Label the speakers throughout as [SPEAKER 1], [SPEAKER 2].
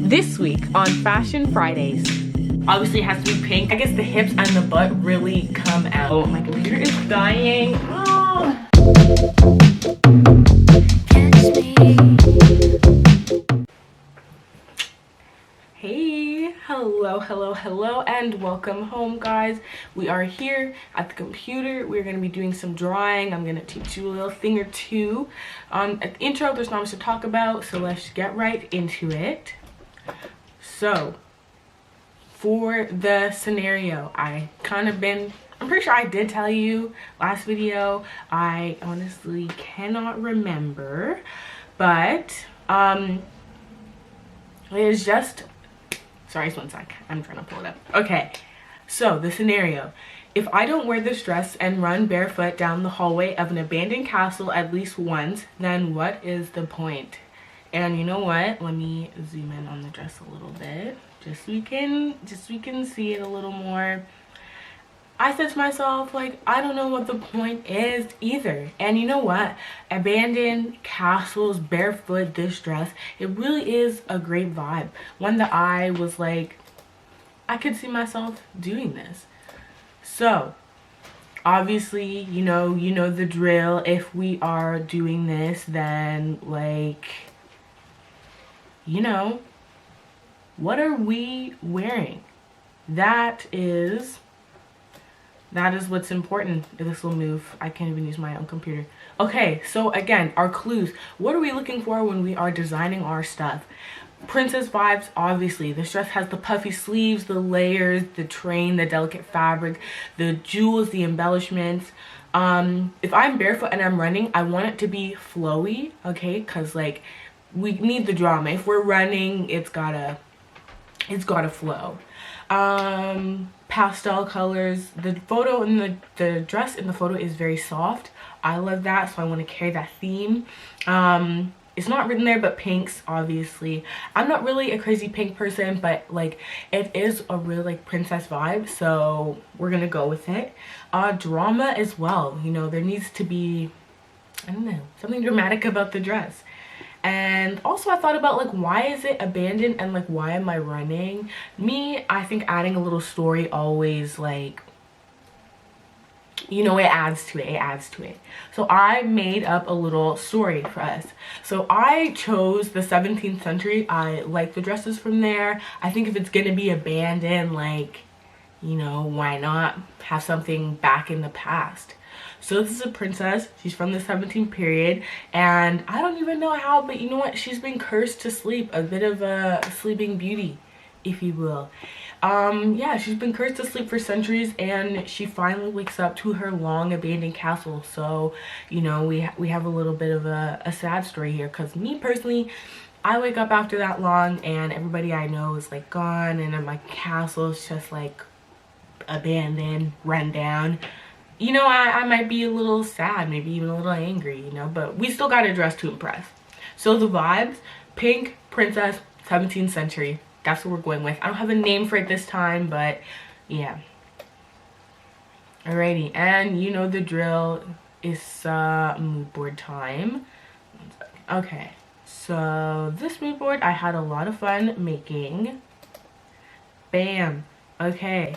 [SPEAKER 1] This week on Fashion Fridays. Obviously it has to be pink. I guess the hips and the butt really come out. Oh, my computer is dying. Oh. Hey, hello, and welcome home, guys. We are here at the computer. We're gonna be doing some drawing. I'm gonna teach you a little thing or two. At the intro, there's not much to talk about, so let's get right into it. So, for the scenario, I'm pretty sure I did tell you last video. I honestly cannot remember, but it is just, sorry, just one sec. I'm trying to pull it up. Okay, so the scenario. If I don't wear this dress and run barefoot down the hallway of an abandoned castle at least once, then what is the point? And you know what? Let me zoom in on the dress a little bit, just so we can see it a little more. I said to myself, like, I don't know what the point is either. And you know what? Abandoned castles, barefoot, this dress, it really is a great vibe. One that I was like, I could see myself doing this. So, obviously, you know the drill. If we are doing this, then, like, what are we wearing? That is what's important. This will move. I can't even use my own computer. Okay, so again, our clues. What are we looking for when we are designing our stuff? Princess vibes, obviously. This dress has the puffy sleeves, the layers, the train, the delicate fabric, the jewels, the embellishments. If I'm barefoot and I'm running, I want it to be flowy, okay? Because, like, we need the drama. If we're running, it's gotta flow. Pastel colors. The photo and the dress in the photo is very soft. I love that, so I want to carry that theme. It's not written there, but pinks, obviously. I'm not really a crazy pink person, but like it is a real like princess vibe, so we're gonna go with it. Drama as well. There needs to be, I don't know, something dramatic about the dress. And also I thought about, like, why is it abandoned and, like, why am I running? I think adding a little story always, like, it adds to it. So I made up a little story for us. So I chose the 17th century. I like the dresses from there. I think if it's gonna be abandoned, like, why not have something back in the past? So this is a princess. She's from the 17th period, and I don't even know how, but you know what? She's been cursed to sleep. A bit of a sleeping beauty, if you will. Yeah, she's been cursed to sleep for centuries, and she finally wakes up to her long abandoned castle. So, we have a little bit of a sad story here, because me personally, I wake up after that long, and everybody I know is, like, gone, and then my castle is just, like, abandoned, run down. I might be a little sad, maybe even a little angry, but we still got a dress to impress. So the vibes, pink, princess, 17th century. That's what we're going with. I don't have a name for it this time, but yeah. Alrighty, and the drill. Is mood board time. Okay, so this mood board I had a lot of fun making. Bam. Okay.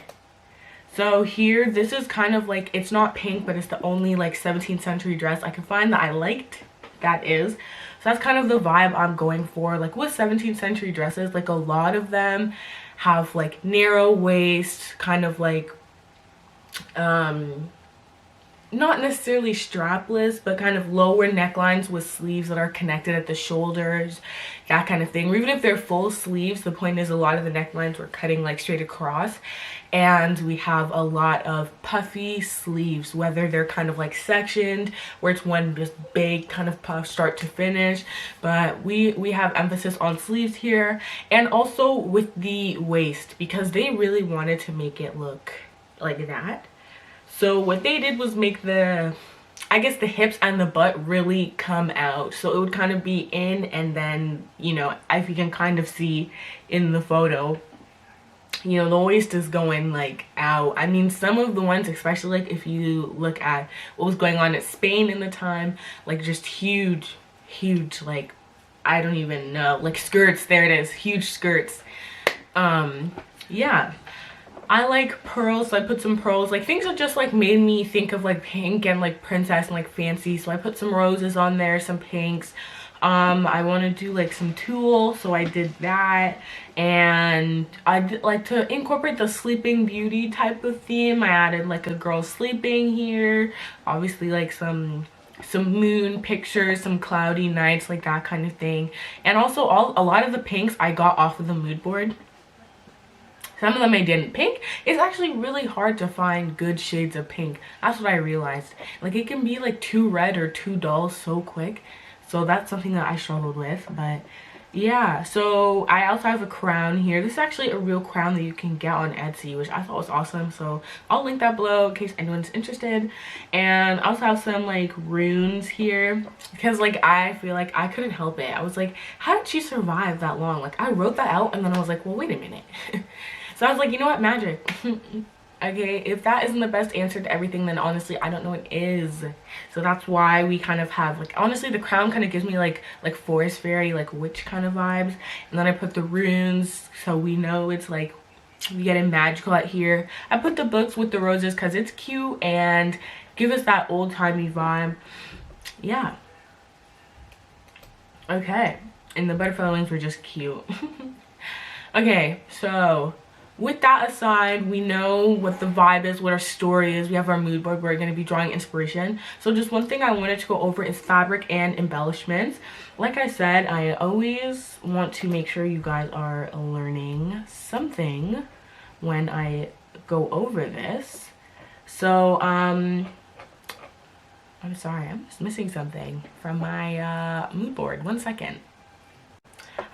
[SPEAKER 1] So here, this is kind of like, it's not pink, but it's the only like 17th century dress I could find that I liked. That is. So that's kind of the vibe I'm going for. Like with 17th century dresses, like a lot of them have like narrow waist, kind of like, not necessarily strapless, but kind of lower necklines with sleeves that are connected at the shoulders, that kind of thing. Or even if they're full sleeves, the point is a lot of the necklines were cutting like straight across. And we have a lot of puffy sleeves, whether they're kind of like sectioned, where it's one just big kind of puff start to finish. But we have emphasis on sleeves here, and also with the waist, because they really wanted to make it look like that. So what they did was make the hips and the butt really come out. So it would kind of be in, and then, if you can kind of see in the photo, the waist is going like out. I mean, some of the ones, especially like if you look at what was going on in Spain in the time, like just huge like I don't even know, like skirts. There it is, huge skirts. Yeah, I like pearls, so I put some pearls, like things that just like made me think of like pink and like princess and like fancy. So I put some roses on there, some pinks. I want to do like some tulle, so I did that. And I did like to incorporate the sleeping beauty type of theme. I added like a girl sleeping here, obviously like some moon pictures, some cloudy nights, like that kind of thing. And also a lot of the pinks I got off of the mood board. Some of them I didn't. Pink is actually really hard to find good shades of pink. That's what I realized. Like it can be like too red or too dull so quick. So that's something that I struggled with. But yeah, so I also have a crown here. This is actually a real crown that you can get on Etsy, which I thought was awesome. So I'll link that below in case anyone's interested. And I also have some like runes here because like I feel like I couldn't help it. I was like, how did she survive that long? Like I wrote that out and then I was like, well, wait a minute. So I was like, you know what, magic. Okay, if that isn't the best answer to everything, then honestly I don't know what is. So that's why we kind of have like, honestly the crown kind of gives me like forest fairy, like witch kind of vibes. And then I put the runes so we know it's like we getting magical out here. I put the books with the roses because it's cute and give us that old-timey vibe. Yeah, okay, and the butterfly wings were just cute. Okay, so with that aside, we know what the vibe is, what our story is. We have our mood board. We're going to be drawing inspiration. So just one thing I wanted to go over is fabric and embellishments. Like I said, I always want to make sure you guys are learning something when I go over this. So, I'm sorry, I'm just missing something from my mood board. 1 second.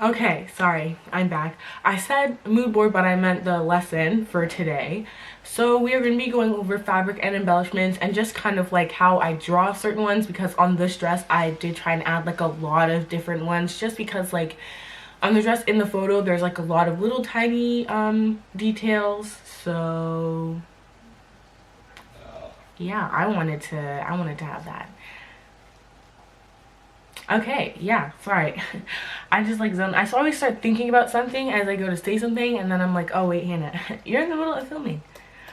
[SPEAKER 1] Okay, sorry, I'm back. I said mood board, but I meant the lesson for today. So we are going to be going over fabric and embellishments and just kind of like how I draw certain ones, because on this dress I did try and add like a lot of different ones, just because like on the dress in the photo there's like a lot of little tiny details. So yeah, I wanted to have that. Okay, yeah, sorry. I just like zone. I always start thinking about something as I go to say something, and then I'm like, oh wait, Hannah, you're in the middle of filming.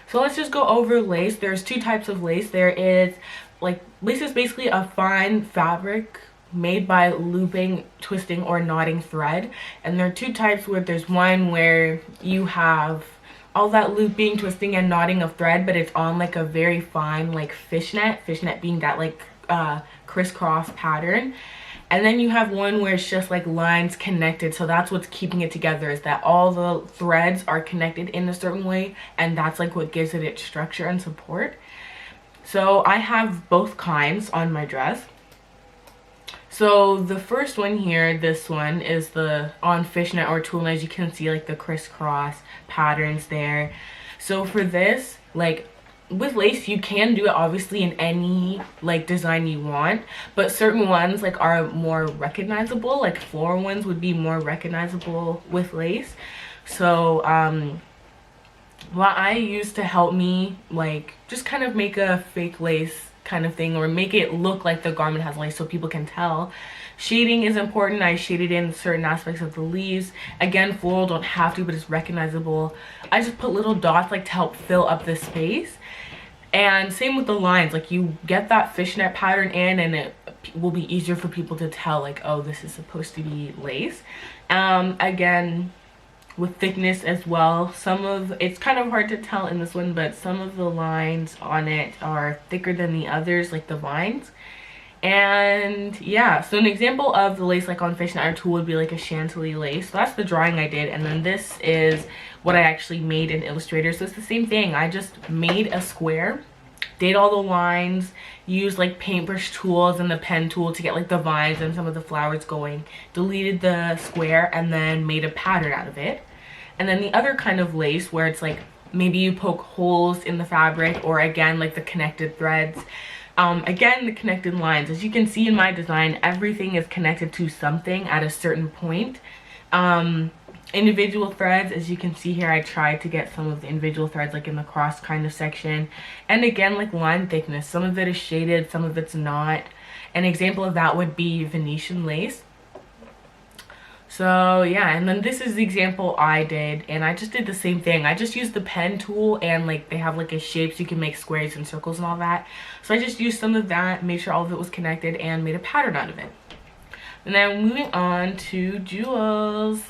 [SPEAKER 1] So let's just go over lace. There's two types of lace. There is like, lace is basically a fine fabric made by looping, twisting, or knotting thread. And there are two types where there's one where you have all that looping, twisting, and knotting of thread, but it's on like a very fine like fishnet being that like crisscross pattern. And then you have one where it's just like lines connected, so that's what's keeping it together, is that all the threads are connected in a certain way, and that's like what gives it its structure and support. So I have both kinds on my dress. So the first one here, this one is the on fishnet or tulle, as you can see like the crisscross patterns there. So for this, like with lace you can do it obviously in any like design you want, but certain ones like are more recognizable, like floral ones would be more recognizable with lace. So what I use to help me like just kind of make a fake lace kind of thing, or make it look like the garment has lace so people can tell, shading is important. I shaded in certain aspects of the leaves. Again, floral don't have to, but it's recognizable. I just put little dots like to help fill up the space. And same with the lines, like you get that fishnet pattern in and it will be easier for people to tell like, oh, this is supposed to be lace. Again, with thickness as well, it's kind of hard to tell in this one, but some of the lines on it are thicker than the others, like the vines. And yeah, so an example of the lace like on fishnet or tulle would be like a chantilly lace. So that's the drawing I did, and then this is what I actually made in Illustrator. So it's the same thing. I just made a square, did all the lines, used like paintbrush tools and the pen tool to get like the vines and some of the flowers going, deleted the square, and then made a pattern out of it. And then the other kind of lace where it's like maybe you poke holes in the fabric, or again like the connected threads. Again, the connected lines, as you can see in my design, everything is connected to something at a certain point. Individual threads, as you can see here, I tried to get some of the individual threads like in the cross kind of section. And again, like line thickness, some of it is shaded, some of it's not. An example of that would be Venetian lace. So yeah, and then this is the example I did, and I just did the same thing. I just used the pen tool, and like they have like a shape so you can make squares and circles and all that. So I just used some of that, made sure all of it was connected, and made a pattern out of it. And then moving on to jewels.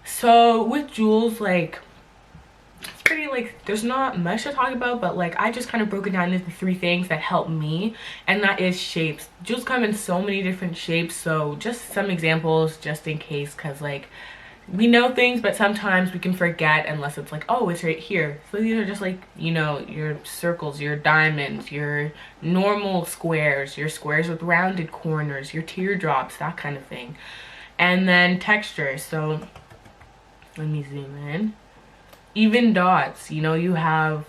[SPEAKER 1] So with jewels, like, it's pretty, like, there's not much to talk about, but like I just kind of broke it down into 3 things that help me, and that is shapes. Jewels come in so many different shapes, so just some examples just in case, because like we know things but sometimes we can forget unless it's like, oh, it's right here. So these are just like, you know, your circles, your diamonds, your normal squares, your squares with rounded corners, your teardrops, that kind of thing. And then texture. So let me zoom in. Even dots, you know, you have,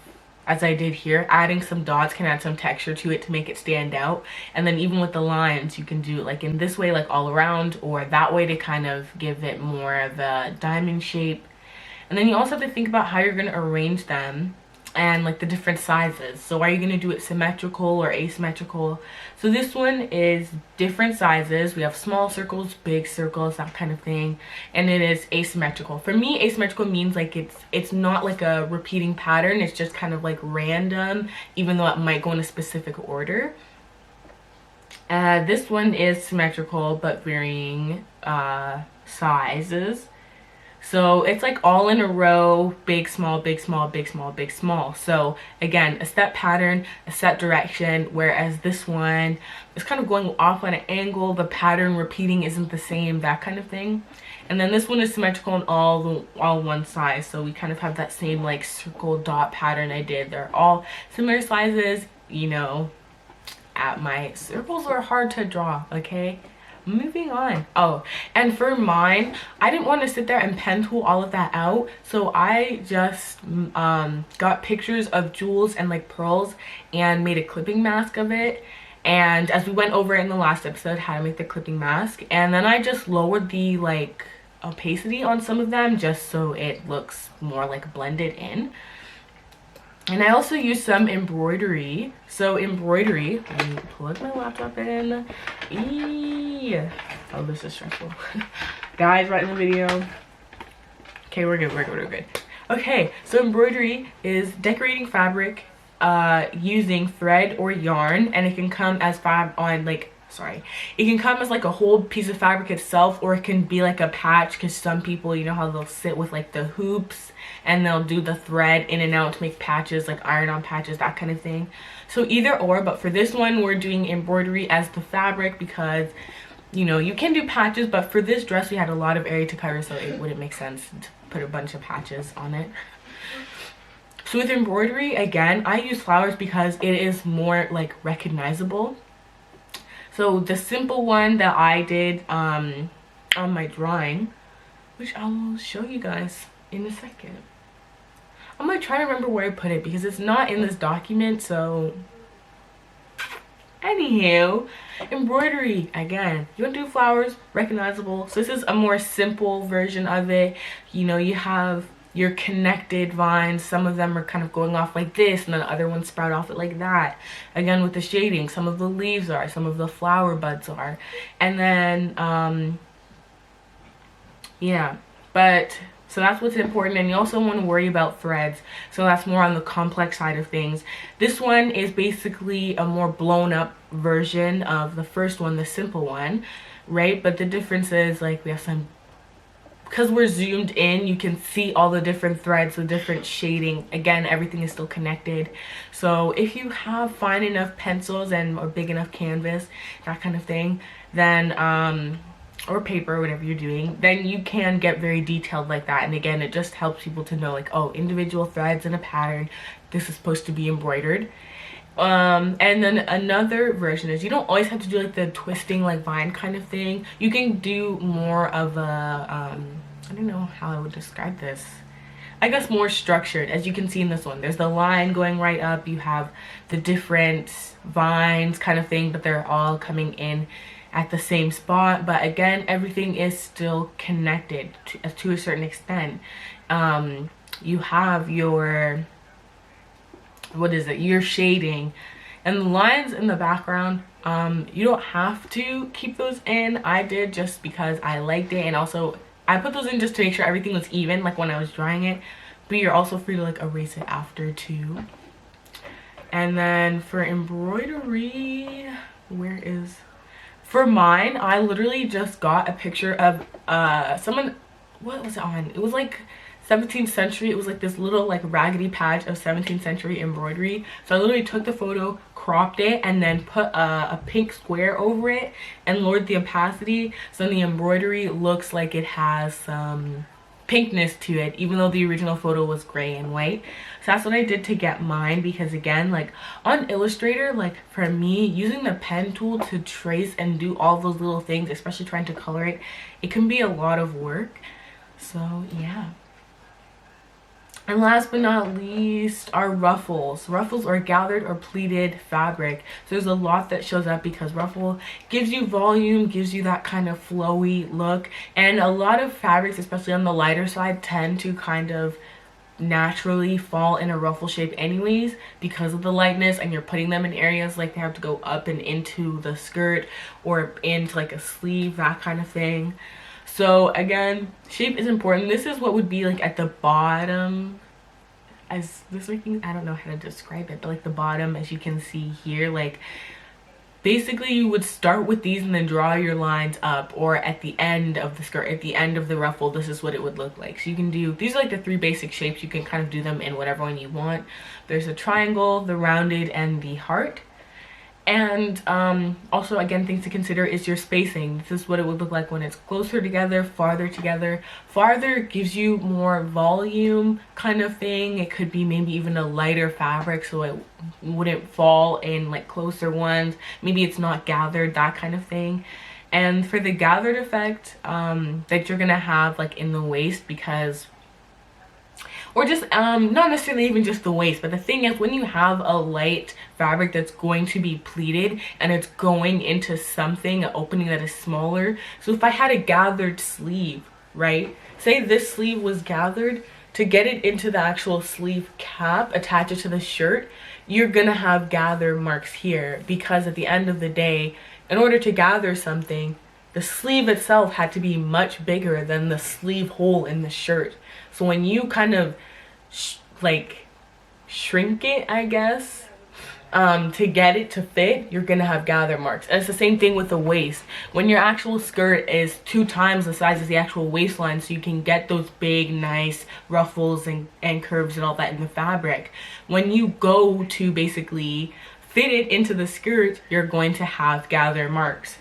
[SPEAKER 1] as I did here, adding some dots can add some texture to it to make it stand out. And then even with the lines, you can do it like in this way, like all around, or that way to kind of give it more of a diamond shape. And then you also have to think about how you're going to arrange them and like the different sizes. So are you going to do it symmetrical or asymmetrical? So this one is different sizes. We have small circles, big circles, that kind of thing, and it is asymmetrical. For me, asymmetrical means like it's not like a repeating pattern. It's just kind of like random, even though it might go in a specific order. This one is symmetrical but varying sizes. So it's like all in a row, big, small, big, small, big, small, big, small. So again, a set pattern, a set direction, whereas this one is kind of going off on an angle. The pattern repeating isn't the same, that kind of thing. And then this one is symmetrical in all one size. So we kind of have that same like circle dot pattern I did. They're all similar sizes, you know. My circles are hard to draw, okay? Moving on. Oh, and for mine, I didn't want to sit there and pen tool all of that out, so I just got pictures of jewels and like pearls and made a clipping mask of it. And as we went over in the last episode how to make the clipping mask, and then I just lowered the like opacity on some of them just so it looks more like blended in. And I also used some embroidery. So embroidery, let me plug my laptop in. Oh, this is stressful. Guys, right in the video. Okay, we're good. Okay, so embroidery is decorating fabric using thread or yarn, and it can come as it can come as like a whole piece of fabric itself, or it can be like a patch, because some people, you know how they'll sit with like the hoops and they'll do the thread in and out to make patches, like iron-on patches, that kind of thing. So either or, but for this one we're doing embroidery as the fabric because, you know, you can do patches, but for this dress we had a lot of area to cover, so it wouldn't make sense to put a bunch of patches on it. So with embroidery, again, I use flowers because it is more like recognizable. So the simple one that I did on my drawing, which I will show you guys in a second. I'm gonna try to remember where I put it because it's not in this document. So anywho, embroidery, again, you want to do flowers, recognizable. So this is a more simple version of it. You know, you have your connected vines. Some of them are kind of going off like this, and then the other ones sprout off it like that. Again, with the shading, some of the leaves are, some of the flower buds are. And then yeah, but so that's what's important. And you also want to worry about threads, so that's more on the complex side of things. This one is basically a more blown up version of the first one, the simple one, right? But the difference is like we have some, because we're zoomed in, you can see all the different threads, the different shading. Again, everything is still connected. So if you have fine enough pencils and or big enough canvas, that kind of thing, then or paper, whatever you're doing, then you can get very detailed like that. And again, it just helps people to know like, oh, individual threads in a pattern, this is supposed to be embroidered. And then another version is you don't always have to do like the twisting like vine kind of thing. You can do more of a I don't know how I would describe this, I guess more structured. As you can see in this one, there's the line going right up, you have the different vines kind of thing, but they're all coming in at the same spot. But again, everything is still connected to a certain extent. You have your, what is it, your shading, and the lines in the background, You don't have to keep those in. I did just because I liked it, and also I put those in just to make sure everything was even, like when I was drying it. But you're also free to like erase it after too. And then for embroidery, where is, for mine, I literally just got a picture of someone, what was it on? It was like 17th century. It was like this little like raggedy patch of 17th century embroidery. So I literally took the photo, cropped it, and then put a pink square over it and lowered the opacity so the embroidery looks like it has some pinkness to it, even though the original photo was gray and white. So that's what I did to get mine, because again, like on Illustrator, like for me, using the pen tool to trace and do all those little things, especially trying to color it, it can be a lot of work. So yeah. And last but not least are ruffles. Ruffles are gathered or pleated fabric. So there's a lot that shows up because ruffle gives you volume, gives you that kind of flowy look. And a lot of fabrics, especially on the lighter side, tend to kind of naturally fall in a ruffle shape anyways because of the lightness, and you're putting them in areas like they have to go up and into the skirt or into like a sleeve, that kind of thing. So again, shape is important. This is what would be like at the bottom, as this making, I don't know how to describe it, but like the bottom, as you can see here, like basically you would start with these and then draw your lines up, or at the end of the skirt, at the end of the ruffle, this is what it would look like. So you can do, these are like the 3 basic shapes. You can kind of do them in whatever one you want. There's a triangle, the rounded, and the heart. And also, again, things to consider is your spacing. This is what it would look like when it's closer together, farther together. Farther gives you more volume kind of thing. It could be maybe even a lighter fabric so it wouldn't fall in like closer ones. Maybe it's not gathered, that kind of thing. And for the gathered effect that you're gonna have like in the waist, because, or just not necessarily even just the waist, but the thing is, when you have a light fabric that's going to be pleated and it's going into something, an opening that is smaller. So if I had a gathered sleeve, right, say this sleeve was gathered, to get it into the actual sleeve cap, attach it to the shirt, you're gonna have gather marks here, because at the end of the day, in order to gather something, the sleeve itself had to be much bigger than the sleeve hole in the shirt. So when you kind of like shrink it, I guess, to get it to fit, you're gonna have gather marks. And it's the same thing with the waist. When your actual skirt is 2 times the size as the actual waistline, so you can get those big nice ruffles and curves and all that in the fabric, when you go to basically fit it into the skirt, you're going to have gather marks.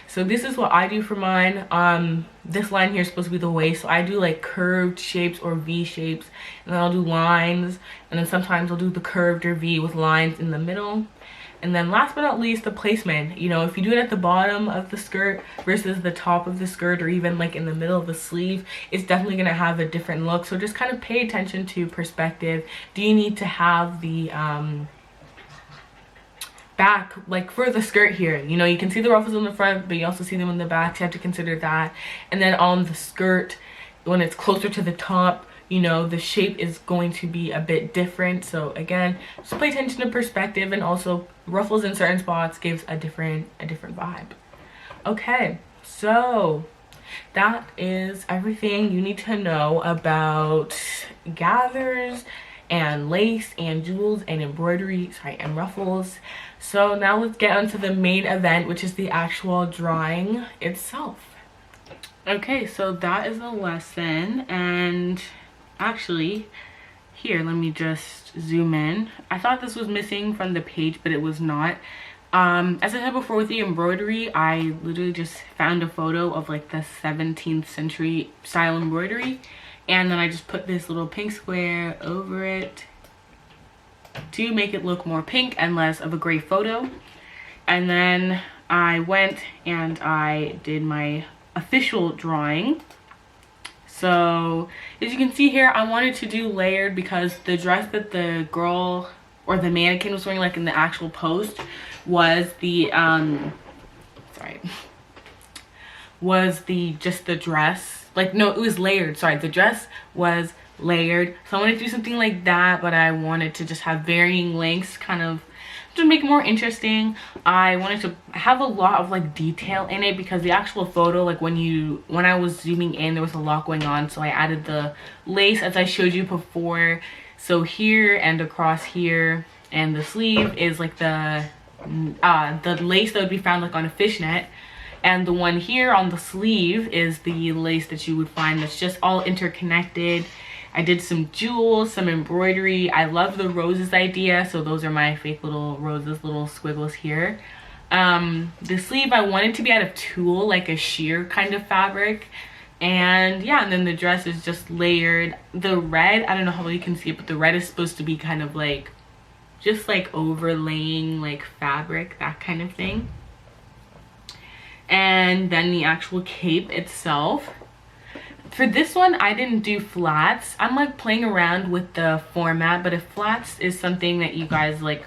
[SPEAKER 1] So this is what I do for mine. This line here is supposed to be the waist, so I do like curved shapes or V shapes, and then I'll do lines, and then sometimes I'll do the curved or V with lines in the middle. And then last but not least, the placement. You know, if you do it at the bottom of the skirt versus the top of the skirt, or even like in the middle of the sleeve, it's definitely gonna have a different look. So just kind of pay attention to perspective. Do you need to have the back, like for the skirt here, you know, you can see the ruffles in the front, but you also see them in the back, so you have to consider that. And then on the skirt, when it's closer to the top, you know, the shape is going to be a bit different. So again, just pay attention to perspective, and also ruffles in certain spots gives a different vibe. Okay, so that is everything you need to know about gathers and lace and jewels and embroidery, and ruffles. So now let's get onto the main event, which is the actual drawing itself. Okay, so that is the lesson, and actually, here, let me just zoom in. I thought this was missing from the page, but it was not. As I said before with the embroidery, I literally just found a photo of like the 17th century style embroidery, and then I just put this little pink square over it to make it look more pink and less of a gray photo. And then I went and I did my official drawing. So as you can see here, I wanted to do layered because the dress that the girl or the mannequin was wearing, like in the actual post, was the just the dress. Like, no, it was layered, sorry, the dress was layered. So I wanted to do something like that, but I wanted to just have varying lengths kind of to make it more interesting, I wanted to have a lot of like detail in it, because the actual photo, like when I was zooming in, there was a lot going on. So I added the lace as I showed you before. So here and across here, and the sleeve is like the lace that would be found like on a fishnet, and the one here on the sleeve is the lace that you would find that's just all interconnected. I did some jewels, some embroidery. I love the roses idea, so those are my fake little roses, little squiggles here. The sleeve, I wanted to be out of tulle, like a sheer kind of fabric. And yeah, and then the dress is just layered. The red, I don't know how well you can see it, but the red is supposed to be kind of like just like overlaying like fabric, that kind of thing. And then the actual cape itself, for this one I didn't do flats. I'm like playing around with the format, but if flats is something that you guys like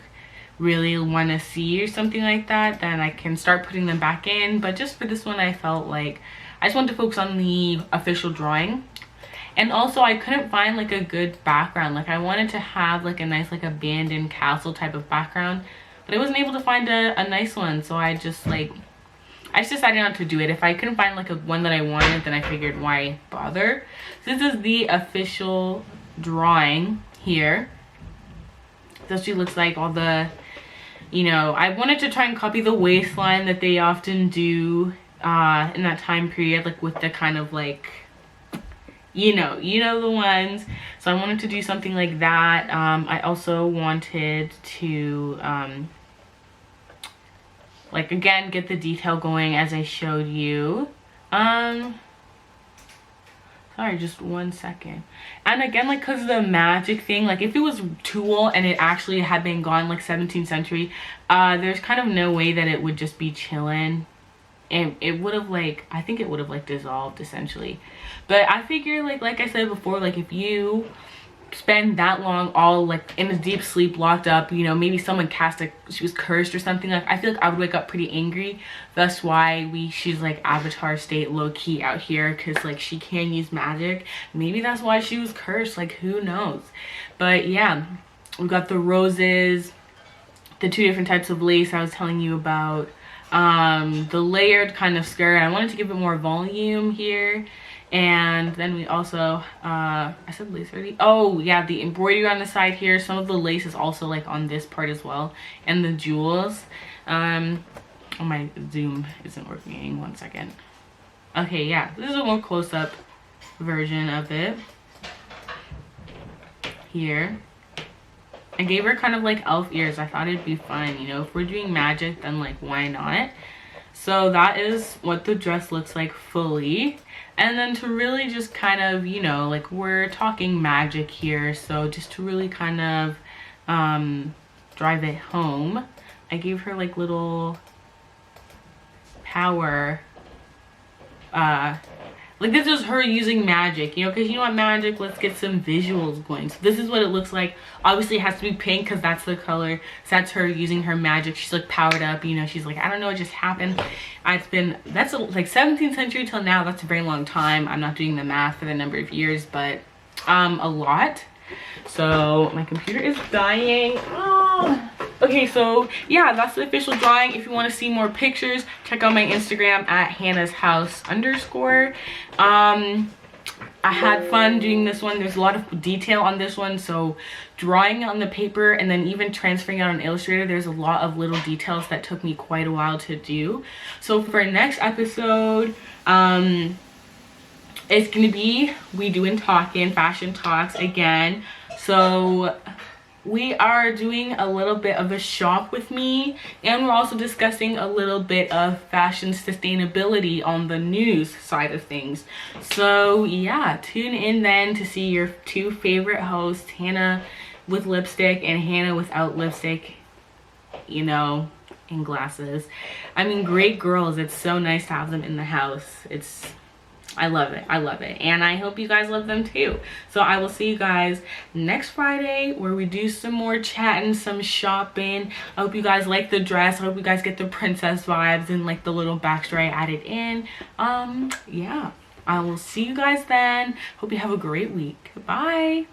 [SPEAKER 1] really want to see or something like that, then I can start putting them back in. But just for this one, I felt like I just wanted to focus on the official drawing. And also I couldn't find like a good background. Like I wanted to have like a nice like abandoned castle type of background, but I wasn't able to find a nice one. So I just decided not to do it. If I couldn't find like one that I wanted, then I figured why bother. So this is the official drawing here. This actually looks like all the, you know, I wanted to try and copy the waistline that they often do in that time period, like with the kind of like, you know the ones. So I wanted to do something like that. I also wanted to like again get the detail going as I showed you. Sorry, just 1 second. And again, like because of the magic thing, like if it was tulle and it actually had been gone like 17th century, there's kind of no way that it would just be chilling. And it would have like, I think it would have like dissolved essentially. But I figure like I said before, like if you spend that long all like in a deep sleep, locked up, you know, maybe someone cast like she was cursed or something, like I feel like I would wake up pretty angry. That's why she's like Avatar state low-key out here, because like she can use magic. Maybe that's why she was cursed, like who knows. But yeah, we got the roses, the 2 different types of lace I was telling you about, the layered kind of skirt. I wanted to give it more volume here. And then we also I said lace already. Oh yeah, the embroidery on the side here. Some of the lace is also like on this part as well, and the jewels. Oh, my zoom isn't working. 1 second. Okay, yeah, this is a more close-up version of it here. I gave her kind of like elf ears. I thought it'd be fun, you know, if we're doing magic, then like why not. So that is what the dress looks like fully. And then to really just kind of, you know, like we're talking magic here, so just to really kind of drive it home, I gave her like little power, like this is her using magic, you know, because you know what, magic, let's get some visuals going. So this is what it looks like. Obviously it has to be pink because that's the color. So that's her using her magic. She's like powered up, you know, she's like, I don't know what just happened. That's like 17th century till now. That's a very long time. I'm not doing the math for the number of years, but a lot. So my computer is dying. Oh. Okay, so yeah, that's the official drawing. If you want to see more pictures, check out my Instagram at hannahshouse_. I had fun doing this one. There's a lot of detail on this one, so drawing it on the paper and then even transferring it on Illustrator, there's a lot of little details that took me quite a while to do. So for next episode, it's gonna be we doing talking fashion talks again. So we are doing a little bit of a shop with me, and we're also discussing a little bit of fashion sustainability on the news side of things. So yeah, tune in then to see your 2 favorite hosts, Hannah with lipstick and Hannah without lipstick, you know, and glasses. I mean, great girls. It's so nice to have them in the house. I love it. I love it. And I hope you guys love them too. So I will see you guys next Friday where we do some more chatting, some shopping. I hope you guys like the dress. I hope you guys get the princess vibes and like the little backstory I added in. Yeah, I will see you guys then. Hope you have a great week. Bye.